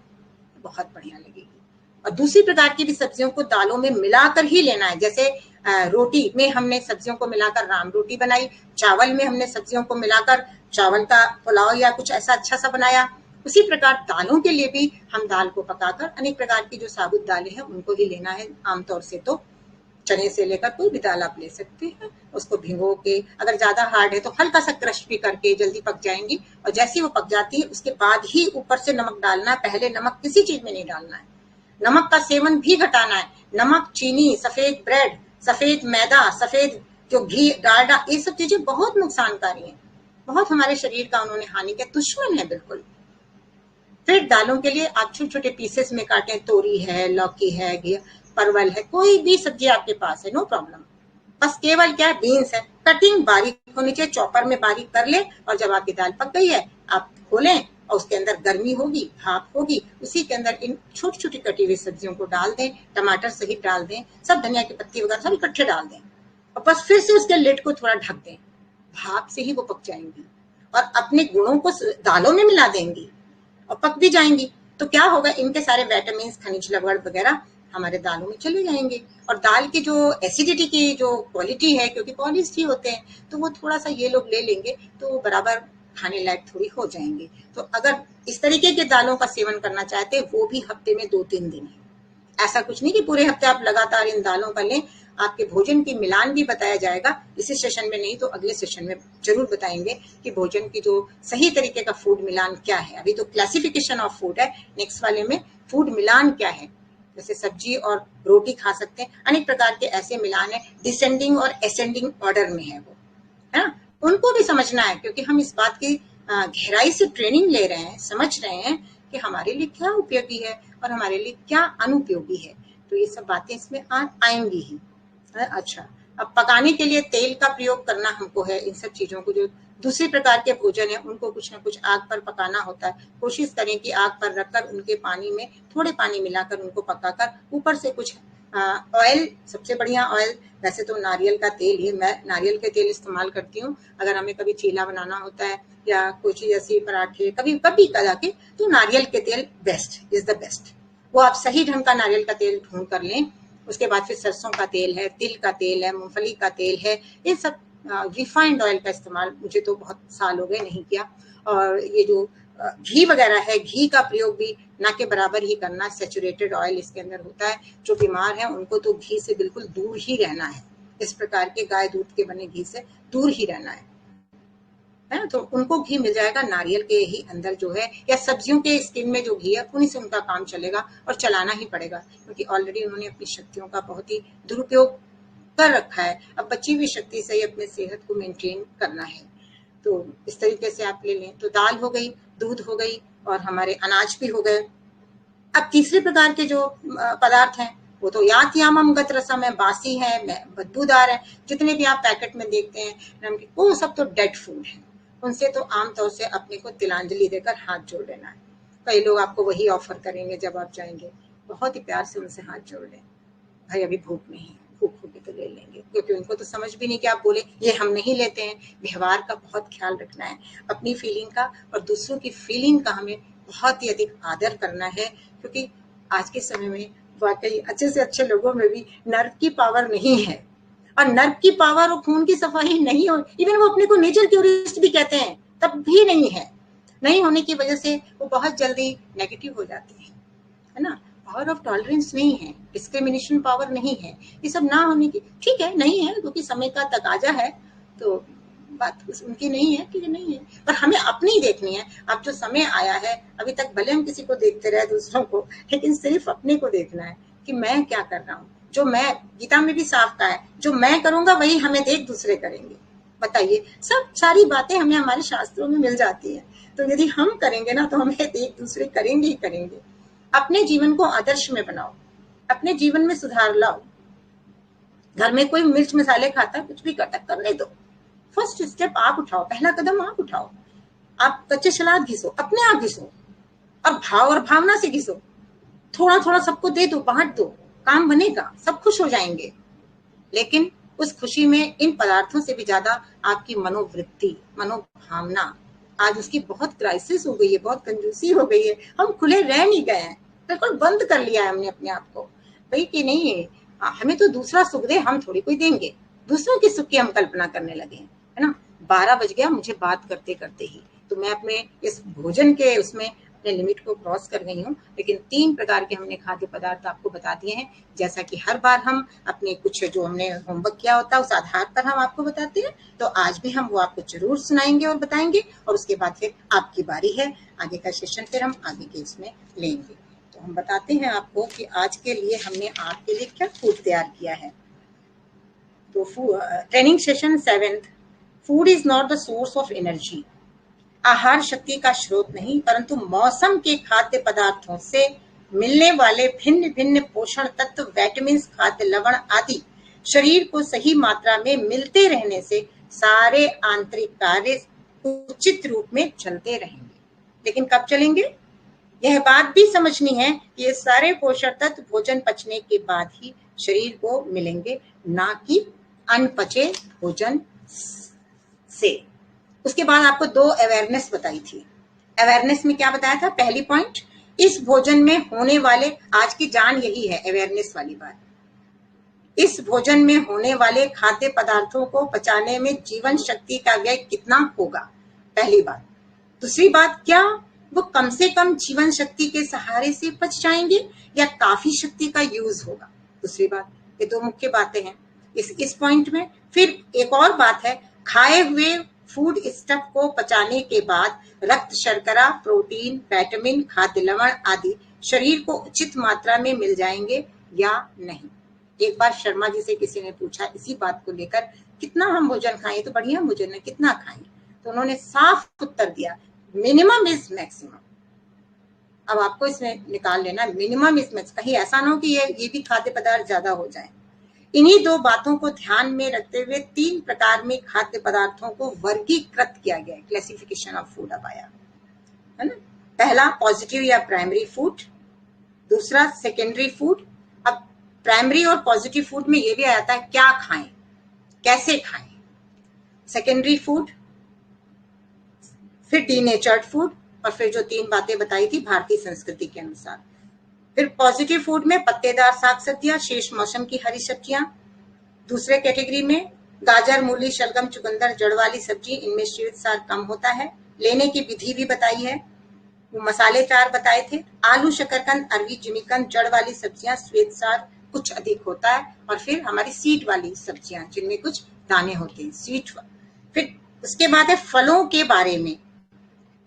बहुत बढ़िया लगेगी। और दूसरी प्रकार की भी सब्जियों को दालों में मिलाकर ही लेना है। जैसे रोटी में हमने सब्जियों को मिलाकर राम रोटी बनाई, चावल में हमने सब्जियों को मिलाकर चावल का पुलाव या कुछ ऐसा अच्छा सा बनाया, उसी प्रकार दालों के लिए भी हम दाल को पकाकर अनेक प्रकार की जो साबुत दालें हैं उनको ही लेना है। आमतौर से तो चने से लेकर कोई भी दाल आप ले सकते हैं, उसको भिगो के, अगर ज्यादा हार्ड है तो हल्का सा क्रश भी करके जल्दी पक जाएंगी। और जैसी वो पक जाती है उसके बाद ही ऊपर से नमक डालना है, पहले नमक किसी चीज में नहीं डालना है। नमक का सेवन भी घटाना है। नमक, चीनी, सफेद ब्रेड, सफेद मैदा, सफेद जो घी, डालडा, ये सब चीजें बहुत नुकसानकारी हैं, बहुत हमारे शरीर का उन्होंने हानि का दुश्मन है बिल्कुल। फिर दालों के लिए आप छोटे छोटे पीसेस में काटें, तोरी है, लौकी है, परवल है, कोई भी सब्जी आपके पास है, नो प्रॉब्लम। बस केवल क्या, बीन्स है, कटिंग बारीक होनी चाहिए, चॉपर में बारीक कर ले। और जब आपकी दाल पक गई है आप खोलें और उसके अंदर गर्मी होगी, भाप होगी, उसी के अंदर इन छोटी छोटी कटी हुई सब्जियों को डाल दें, टमाटर सहित डाल दें, सब धनिया की पत्ती वगैरह सब इकट्ठे डाल दें और बस फिर से उसके लिड को थोड़ा ढक दें। भाप से ही वो पक जाएंगी और अपने गुणों को दालों में मिला देंगी और पक भी जाएंगी। तो क्या होगा, इनके सारे विटामिन, खनिज लवण वगैरह हमारे दालों में चले जाएंगे। और दाल की जो एसिडिटी की जो क्वालिटी है, क्योंकि पॉलिश्ड ही होते हैं, तो वो थोड़ा सा ये लोग ले लेंगे तो वो बराबर खाने लायक थोड़ी हो जाएंगे। तो अगर इस तरीके के दालों का सेवन करना चाहते हैं, वो भी हफ्ते में 2-3 दिन है, ऐसा कुछ नहीं कि पूरे हफ्ते आप लगातार इन दालों का लें। आपके भोजन की मिलान भी बताया जाएगा, इसी सेशन में नहीं तो अगले सेशन में जरूर बताएंगे कि भोजन की जो सही तरीके का फूड मिलान क्या है। अभी तो क्लासिफिकेशन ऑफ फूड है, नेक्स्ट वाले में फूड मिलान क्या है। जैसे सब्जी और रोटी खा सकते हैं, अनेक प्रकार के ऐसे मिलान है, डिसेंडिंग और असेंडिंग ऑर्डर में है वो, है ना, उनको भी समझना है। क्योंकि हम इस बात की गहराई से ट्रेनिंग ले रहे हैं, समझ रहे हैं कि हमारे लिए क्या उपयोगी है और हमारे लिए क्या अनुपयोगी है। तो ये सब बातें इसमें आएंगी ही। अच्छा, अब पकाने के लिए तेल का प्रयोग करना हमको है। इन सब चीजों को, जो दूसरी प्रकार के भोजन है, उनको कुछ ना कुछ आग पर पकाना होता है। कोशिश करें कि आग पर रखकर उनके पानी में थोड़े पानी मिलाकर उनको पकाकर ऊपर से कुछ ऑयल, सबसे बढ़िया ऑयल वैसे तो नारियल का तेल ही, मैं नारियल के तेल इस्तेमाल करती हूँ। अगर हमें कभी चीला बनाना होता है या कुछ ऐसी पराठे कभी कभी करा के, तो नारियल के तेल बेस्ट इज द बेस्ट। वो आप सही ढंग का नारियल का तेल ढूंढ कर लें। उसके बाद फिर सरसों का तेल है, तिल का तेल है, मूंगफली का तेल है, ये सब रिफाइंड ऑयल का इस्तेमाल मुझे तो बहुत साल हो गए नहीं किया। और ये जो घी वगैरह है, घी का प्रयोग भी ना के बराबर ही करना। सैचुरेटेड ऑयल इसके अंदर होता है। जो बीमार है उनको तो घी से बिल्कुल दूर ही रहना है, इस प्रकार के गाय दूध के बने घी से दूर ही रहना है ना। तो उनको घी मिल जाएगा नारियल के ही अंदर जो है, या सब्जियों के स्किन में जो घी है उन्हीं से उनका काम चलेगा। और चलाना ही पड़ेगा क्योंकि ऑलरेडी उन्होंने अपनी शक्तियों का बहुत ही दुरुपयोग कर रखा है। अब बची हुई शक्ति से ही अपने सेहत को मेंटेन करना है। तो इस तरीके से आप ले लें। तो दाल हो गई, दूध हो गई और हमारे अनाज भी हो गए। अब तीसरे प्रकार के जो पदार्थ हैं वो तो यात यामम गत रसम है, बासी है, बदबूदार है। जितने भी आप पैकेट में देखते हैं वो सब तो डेड फूड है। उनसे तो आमतौर से अपने को तिलांजलि देकर हाथ जोड़ लेना है। कई लोग आपको वही ऑफर करेंगे जब आप जाएंगे, बहुत ही प्यार से उनसे हाथ जोड़ लें, भाई अभी भूख नहीं है, भूख होगी तो ले लेंगे। क्योंकि उनको तो समझ भी नहीं कि आप बोले, ये हम नहीं लेते हैं। व्यवहार का बहुत ख्याल रखना है, अपनी फीलिंग का और दूसरों की फीलिंग का हमें बहुत ही अधिक आदर करना है। क्योंकि आज के समय में वाकई अच्छे से अच्छे लोगों में भी नर्व की पावर नहीं है। और नर्व की पावर और खून की सफाई नहीं हो, इवन वो अपने को नेचर क्यूरिस्ट भी कहते हैं, तब भी नहीं है। नहीं होने की वजह से वो बहुत जल्दी नेगेटिव हो जाते हैं, है ना। पावर ऑफ टॉलरेंस नहीं है, डिस्क्रिमिनेशन पावर नहीं है, ये सब ना होने की, ठीक है नहीं है क्योंकि समय का तकाजा है, तो बात उनकी नहीं है कि नहीं है, पर हमें अपनी देखनी है। अब जो समय आया है, अभी तक भले हम किसी को देखते रहे दूसरों को, लेकिन सिर्फ अपने को देखना है कि मैं क्या कर रहा हूँ। जो मैं, गीता में भी साफ कहा है, जो मैं करूंगा वही हमें देख दूसरे करेंगे। बताइए, सब सारी बातें हमें हमारे शास्त्रों में मिल जाती है, तो यदि हम करेंगे ना तो हमें देख दूसरे करेंगे ही करेंगे। अपने जीवन को आदर्श में बनाओ, अपने जीवन में सुधार लाओ। घर में कोई मिर्च मसाले खाता, कुछ भी करता, करने दो। फर्स्ट स्टेप आप उठाओ, पहला कदम आप उठाओ। आप कच्चे सलाद घिसो, अपने आप घिसो, और भाव और भावना से घिसो। थोड़ा थोड़ा सबको दे दो, बांट दो, काम बनेगा, सब खुश हो जाएंगे। लेकिन उस खुशी में इन पदार्थों से भी ज्यादा आपकी मनोवृत्ति, मनोभावना, आज उसकी बहुत क्राइसिस हो गई है, बहुत कंजूसी हो गई है। हम खुले रह नहीं गए हैं, बिल्कुल बंद कर लिया है हमने अपने आप को, भाई कि नहीं है हमें तो दूसरा सुख दे, हम थोड़ी कोई देंगे। दूसरों के सुख की हम कल्पना करने लगे हैं, है ना। 12 बज गया मुझे बात करते करते ही, तो मैं अपने इस भोजन के उसमें अपने लिमिट को क्रॉस कर गई हूँ। लेकिन 3 प्रकार के हमने खाद्य पदार्थ आपको बता दिए हैं, जैसा कि हर बार हम अपने कुछ जो हमने होमवर्क किया होता है उस आधार पर हम आपको बताते हैं, तो आज भी हम वो आपको जरूर सुनाएंगे और बताएंगे, और उसके बाद फिर आपकी बारी है, आगे का सेशन फिर हम आगे के इसमें लेंगे। तो हम बताते हैं आपको कि आज के लिए हमने आपके लिए क्या फूड तैयार किया है। तो training session 7th, food is not the source of energy. आहार शक्ति का स्रोत नहीं, परंतु मौसम के खाद्य पदार्थों से मिलने वाले भिन्न भिन्न पोषण तत्व, विटामिन, खाद्य लवण आदि शरीर को सही मात्रा में मिलते रहने से सारे आंतरिक कार्य उचित रूप में चलते रहेंगे। लेकिन कब चलेंगे, यह बात भी समझनी है कि ये सारे पोषण तत्व भोजन पचने के बाद ही शरीर को मिलेंगे, ना कि अनपचे भोजन से। उसके बाद आपको 2 अवेयरनेस बताई थी। अवेयरनेस में क्या बताया था, पहली पॉइंट, इस भोजन में होने वाले, आज की जान यही है अवेयरनेस वाली बात, इस भोजन में होने वाले खाद्य पदार्थों को पचाने में जीवन शक्ति का व्यय कितना होगा, पहली बात। दूसरी बात, क्या वो कम से कम जीवन शक्ति के सहारे से पच जाएंगे या काफी शक्ति का यूज होगा, दूसरी बात। ये 2 मुख्य बातें हैं इस पॉइंट में। फिर एक और बात है, खाए हुए फूड स्टफ को पचाने के बाद रक्त शर्करा, प्रोटीन, विटामिन, खाद्य लवण आदि शरीर को उचित मात्रा में मिल जाएंगे या नहीं। एक बार शर्मा जी से किसी ने पूछा इसी बात को लेकर, कितना हम भोजन खाएं, तो बढ़िया भोजन है, कितना खाएं, तो उन्होंने साफ उत्तर दिया, मिनिमम इज मैक्सिमम। अब आपको इसमें निकाल लेना, मिनिमम इज मैक्सिमम, कहीं ऐसा ना हो कि ये भी खाद्य पदार्थ ज्यादा हो जाए। इन्हीं 2 बातों को ध्यान में रखते हुए 3 प्रकार में खाद्य पदार्थों को वर्गीकृत किया गया है, क्लासिफिकेशन ऑफ फूड अब आया, है ना। पहला पॉजिटिव या प्राइमरी फूड, दूसरा सेकेंडरी फूड। अब प्राइमरी और पॉजिटिव फूड में ये भी आता है क्या खाएं, कैसे खाएं। सेकेंडरी फूड, फिर डीनेचर्ड फूड, और फिर जो 3 बातें बताई थी भारतीय संस्कृति के अनुसार। फिर पॉजिटिव फूड में पत्तेदार साग सब्जियां, शेष मौसम की हरी सब्जियां। दूसरे कैटेगरी में गाजर, मूली, शलगम, चुकंदर, जड़ वाली सब्जी, इनमें श्वेत सार कम होता है। लेने की विधि भी बताई है, वो मसाले 4 बताए थे, आलू, शकरकंद, अरवी, जिमीकंद, जड़ वाली सब्जियां, श्वेत सार कुछ अधिक होता है, और फिर हमारी सीड वाली सब्जियां जिनमें कुछ दाने होते हैं, सीड। फिर उसके बाद है फलों के बारे में,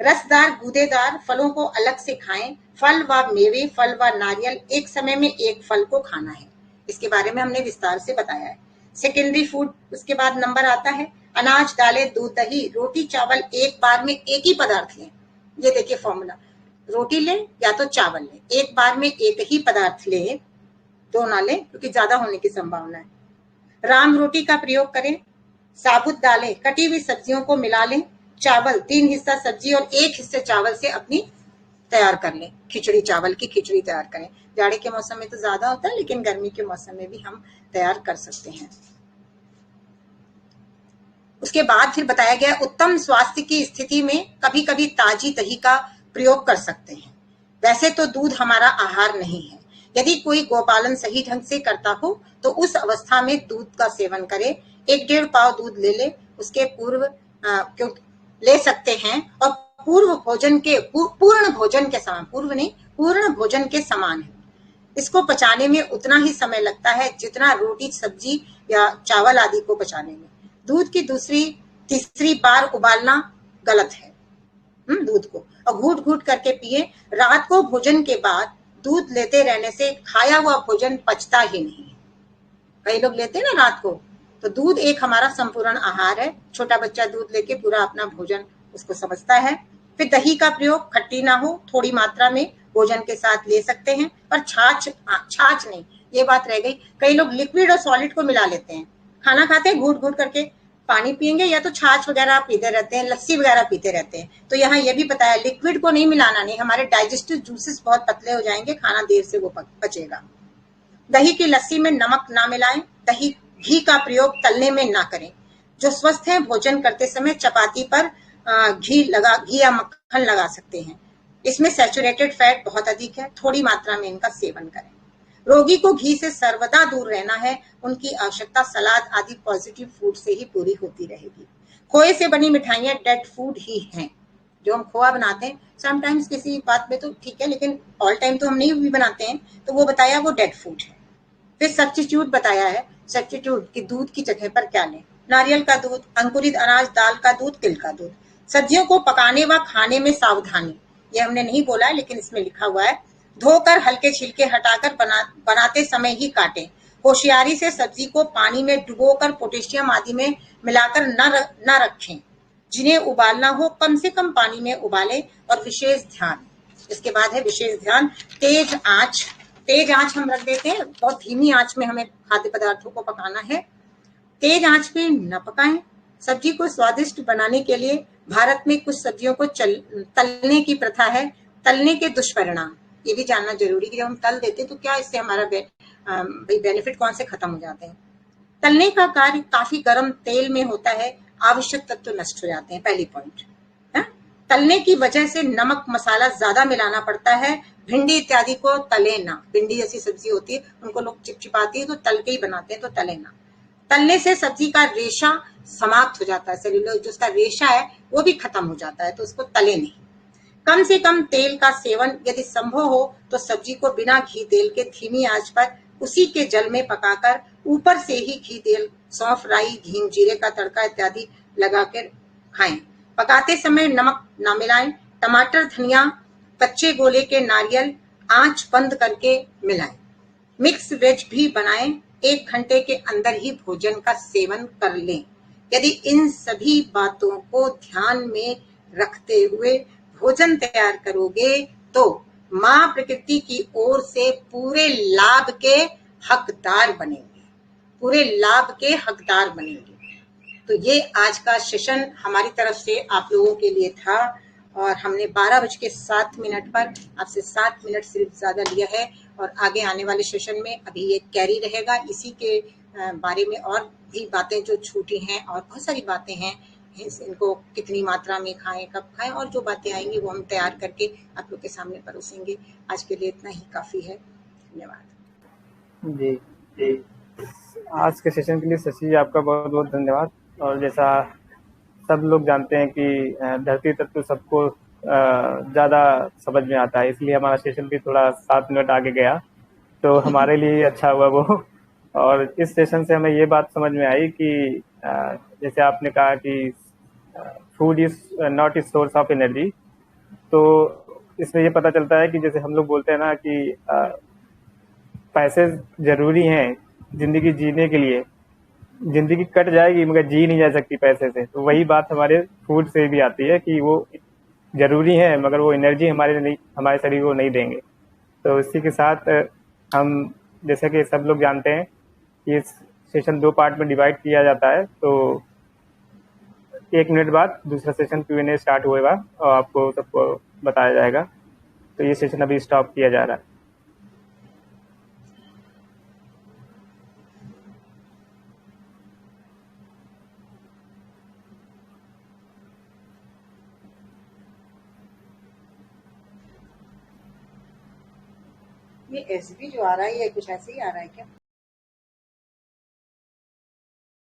रसदार गूदेदार फलों को अलग से खाएं। फल व मेवे, फल व नारियल, एक समय में एक फल को खाना है, इसके बारे में हमने विस्तार से बताया है। सेकेंडरी फूड, उसके बाद नंबर आता है अनाज, दालें, दूध, दही, रोटी, चावल, एक बार में एक ही पदार्थ लें। ये देखिए फॉर्मूला, रोटी लें या तो चावल लें, एक बार में एक ही पदार्थ लें, 2 ना लें क्योंकि ज्यादा होने की संभावना है। राम रोटी का प्रयोग करें। साबुत दालें, कटी हुई सब्जियों को मिला लें। चावल 3 हिस्सा सब्जी और 1 हिस्से चावल से अपनी तैयार कर लें, खिचड़ी, चावल की खिचड़ी तैयार करें। जाड़े के मौसम में तो ज्यादा होता है, लेकिन गर्मी के मौसम में भी हम तैयार कर सकते हैं। उसके बाद फिर बताया गया उत्तम स्वास्थ्य की स्थिति में कभी कभी ताजी दही का प्रयोग कर सकते हैं। वैसे तो दूध हमारा आहार नहीं है, यदि कोई गोपालन सही ढंग से करता हो तो उस अवस्था में दूध का सेवन करे। 1-1.5 पाव दूध ले ले, उसके पूर्व ले सकते हैं, और पूर्ण भोजन के समान, पूर्व नहीं, पूर्ण भोजन के समान है। इसको पचाने में उतना ही समय लगता है जितना रोटी, सब्जी या चावल आदि को पचाने में। दूध की तीसरी बार उबालना गलत है। दूध को और घूट घूट करके पिए। रात को भोजन के बाद दूध लेते रहने से खाया हुआ भोजन पचता ही नहीं है। कई लोग लेते हैं ना रात को, तो दूध एक हमारा संपूर्ण आहार है। छोटा बच्चा दूध लेके पूरा अपना भोजन उसको समझता है। फिर दही का प्रयोग खट्टी ना हो, थोड़ी मात्रा में भोजन के साथ ले सकते हैं, पर छाछ नहीं, ये बात रह गई। कई लोग लिक्विड और सॉलिड को मिला लेते हैं। खाना खाते हैं, घूट घूट करके पानी पियेंगे या तो छाछ वगैरह पीते रहते हैं, लस्सी वगैरह पीते रहते हैं। तो यहाँ ये भी बताया लिक्विड को नहीं मिलाना, नहीं, हमारे डाइजेस्टिव जूसेस बहुत पतले हो जाएंगे, खाना देर से वो पचेगा। दही की लस्सी में नमक ना मिलाएं। दही घी का प्रयोग तलने में ना करें। जो स्वस्थ हैं भोजन करते समय चपाती पर घी या मक्खन लगा सकते हैं। इसमें सैचुरेटेड फैट बहुत अधिक है, थोड़ी मात्रा में इनका सेवन करें। रोगी को घी से सर्वदा दूर रहना है। उनकी आवश्यकता सलाद आदि पॉजिटिव फूड से ही पूरी होती रहेगी। खोए से बनी मिठाइयां डेड फूड ही हैं। जो हम खोआ बनाते हैं, समटाइम्स किसी बात में तो ठीक है, लेकिन ऑल टाइम तो हम नहीं भी बनाते हैं, तो वो बताया वो डेड फूड है। फिर सब्स्टिट्यूट बताया है। सब्स्टिट्यूट की दूध की जगह पर क्या लें? नारियल का दूध, अंकुरित अनाज, दाल का दूध, तिल का दूध। सब्जियों को पकाने व खाने में सावधानी, ये हमने नहीं बोला है लेकिन इसमें लिखा हुआ है। धोकर हल्के छिलके हटाकर बनाते समय ही काटें। होशियारी से सब्जी को पानी में डुबोकर पोटेशियम आदि में मिलाकर न रखें। जिन्हें उबालना हो कम से कम पानी में उबालें। और विशेष ध्यान, इसके बाद है विशेष ध्यान, तेज आंच हम रख देते हैं, बहुत धीमी आंच में हमें खाद्य पदार्थों को पकाना है। तेज आंच पे न पकाएं। सब्जी को स्वादिष्ट बनाने के लिए भारत में कुछ सब्जियों को तलने की प्रथा है। तलने के दुष्परिणाम ये भी जानना जरूरी है कि जब हम तल देते हैं तो क्या इससे हमारा बेनिफिट कौन से खत्म हो जाते हैं। तलने का कार्य काफी गर्म तेल में होता है, आवश्यक तत्व नष्ट हो जाते हैं। पहली पॉइंट है, तलने की वजह से नमक मसाला ज्यादा मिलाना पड़ता है। भिंडी इत्यादि को तले ना। भिंडी जैसी सब्जी होती है उनको लोग चिपचिपाती है तो तल के ही बनाते हैं, तो तले ना। तलने से सब्जी का रेशा समाप्त हो जाता है, सेल्यूलोज जो उसका रेशा है वो भी खत्म हो जाता है, तो उसको तले नहीं। कम से कम तेल का सेवन यदि संभव हो तो सब्जी को बिना घी तेल के धीमी आंच पर उसी के जल में पकाकर ऊपर से ही घी तेल, सौंफ, राई, हींग, जीरे का तड़का इत्यादि लगाकर खाएं। पकाते समय नमक ना मिलाएं। टमाटर, धनिया, कच्चे गोले के नारियल आंच बंद करके मिलाएं। मिक्स वेज भी बनाएं। 1 घंटे के अंदर ही भोजन का सेवन कर लें। यदि इन सभी बातों को ध्यान में रखते हुए भोजन तैयार करोगे तो माँ प्रकृति की ओर से पूरे लाभ के हकदार बनेंगे, पूरे लाभ के हकदार बनेंगे। तो ये आज का सेशन हमारी तरफ से आप लोगों के लिए था और हमने 12:07 पर आपसे 7 मिनट सिर्फ ज्यादा लिया है। और आगे आने वाले सेशन में अभी ये कैरी रहेगा, इसी के बारे में और भी बातें जो छूटी हैं और बहुत सारी बातें हैं, इनको कितनी मात्रा में खाएं, कब खाएं, और जो बातें आएंगी वो हम तैयार करके आप लोग के सामने परोसेंगे। आज के लिए इतना ही काफी है। धन्यवाद जी जी। आज के सेशन के लिए शशि आपका बहुत बहुत धन्यवाद। और जैसा सब लोग जानते हैं कि धरती तत्व सबको ज़्यादा समझ में आता है, इसलिए हमारा सेशन भी थोड़ा 7 मिनट आगे गया, तो हमारे लिए अच्छा हुआ वो। और इस सेशन से हमें ये बात समझ में आई कि जैसे आपने कहा कि food is not is source of energy, तो इसमें ये पता चलता है कि जैसे हम लोग बोलते हैं ना कि पैसे ज़रूरी हैं ज़िंदगी जीने के लिए। ज़िंदगी कट जाएगी मगर जी नहीं जा सकती पैसे से, तो वही बात हमारे फूड से भी आती है कि वो ज़रूरी है मगर वो एनर्जी हमारे शरीर को नहीं देंगे। तो इसी के साथ हम, जैसा कि सब लोग जानते हैं कि इस सेशन 2 पार्ट में डिवाइड किया जाता है, तो 1 मिनट बाद दूसरा सेशन Q&A स्टार्ट होएगा और आपको सबको बताया जाएगा। तो ये सेशन अभी स्टॉप किया जा रहा है। ये एसबी जो आ रहा है ये कुछ ऐसे ही आ रहा है क्या?